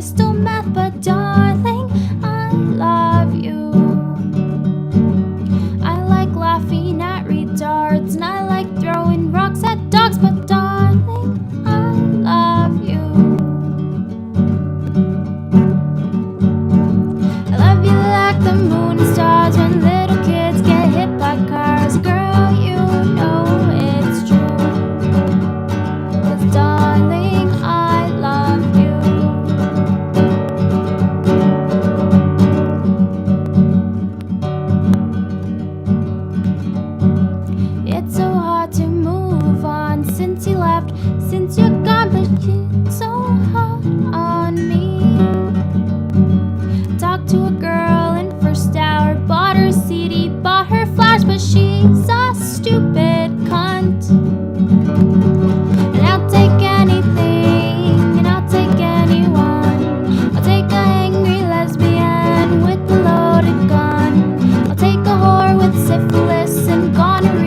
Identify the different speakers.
Speaker 1: crystal meth, but darling, I love you. I like laughing at retards, and I like throwing rocks at dogs, but darling, I love you. I love you like the moon and stars when little kids get hit by cars. Girl, you know it's true, 'cause darling, I love you. It's so hard to move on since you left, since you're gone, but it's so hard on me. Talked to a girl in first hour, bought her CD, bought her flowers, but she's a stupid cunt. And I'll take anything, and I'll take anyone. I'll take a angry lesbian with a loaded gun. I'll take a whore with syphilis and gonorrhea.